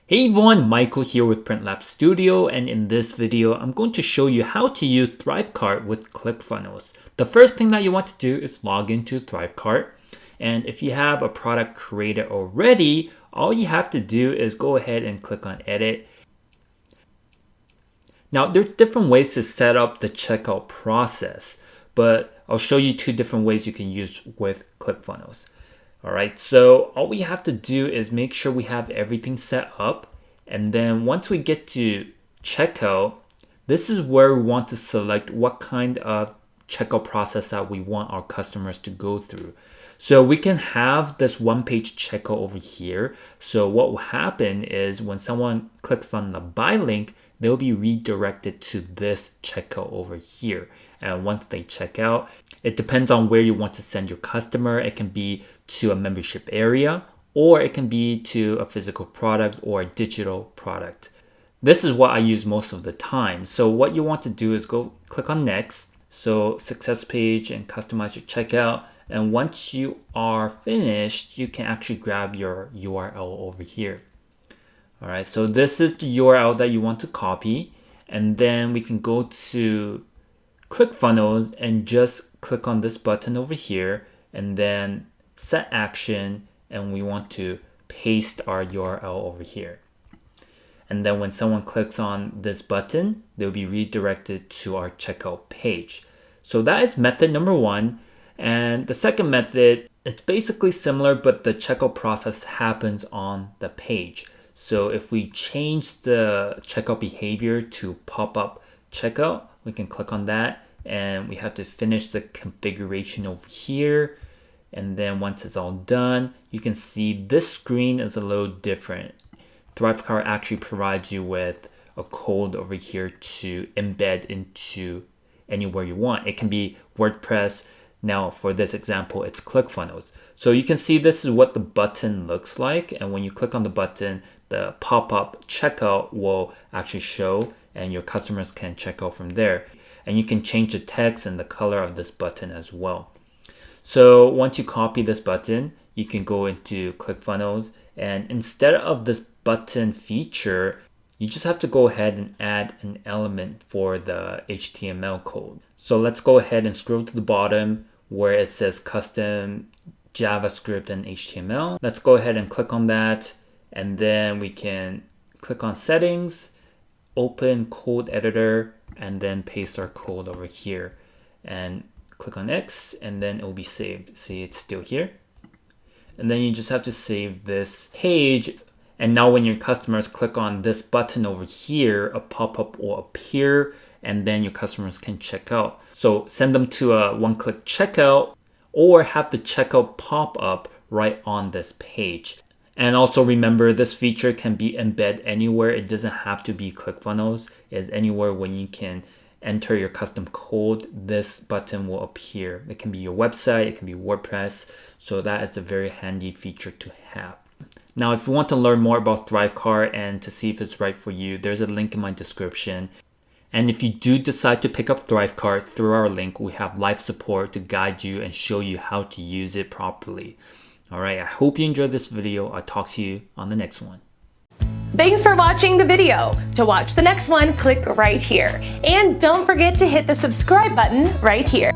Hey everyone, Michael here with Print Lab Studio, and in this video, I'm going to show you how to use ThriveCart with Clickfunnels. The first thing that you want to do is log into ThriveCart, and if you have a product created already, all you have to do is go ahead and click on Edit. Now, there's different ways to set up the checkout process, but I'll show you two different ways you can use with Clickfunnels. All right, so all we have to do is make sure we have everything set up. And then once we get to checkout, this is where we want to select what kind of checkout process that we want our customers to go through. So we can have this one-page checkout over here. So what will happen is when someone clicks on the buy link, they'll be redirected to this checkout over here. And once they check out, it depends on where you want to send your customer. It can be to a membership area, or it can be to a physical product or a digital product. This is what I use most of the time. So what you want to do is go click on next. So success page and customize your checkout. And once you are finished, you can actually grab your URL over here. All right, so this is the URL that you want to copy. And then we can go to Clickfunnels and just click on this button over here and then set action, and we want to paste our URL over here. And then when someone clicks on this button, they'll be redirected to our checkout page. So that is method number one. And the second method, it's basically similar, but the checkout process happens on the page. So if we change the checkout behavior to pop-up checkout, we can click on that and we have to finish the configuration over here. And then once it's all done, you can see this screen is a little different. ThriveCart actually provides you with a code over here to embed into anywhere you want. It can be WordPress. Now for this example, it's Clickfunnels. So you can see this is what the button looks like. And when you click on the button, the pop-up checkout will actually show and your customers can check out from there. And you can change the text and the color of this button as well. So once you copy this button, you can go into Clickfunnels, and instead of this button feature, you just have to go ahead and add an element for the HTML code. So let's go ahead and scroll to the bottom where it says custom JavaScript and HTML. Let's go ahead and click on that, and then we can click on settings, open code editor, and then paste our code over here and click on X, and then it will be saved. See, it's still here. And then you just have to save this page. And now when your customers click on this button over here, a pop-up will appear, and then your customers can check out. So send them to a one-click checkout, or have the checkout pop up right on this page. And also remember, this feature can be embedded anywhere. It doesn't have to be Clickfunnels. It's anywhere when you can enter your custom code, this button will appear. It can be your website, it can be WordPress. So that is a very handy feature to have. Now, if you want to learn more about ThriveCart and to see if it's right for you, there's a link in my description. And if you do decide to pick up ThriveCart through our link, we have live support to guide you and show you how to use it properly. All right, I hope you enjoyed this video. I'll talk to you on the next one. Thanks for watching the video. To watch the next one, click right here. And don't forget to hit the subscribe button right here.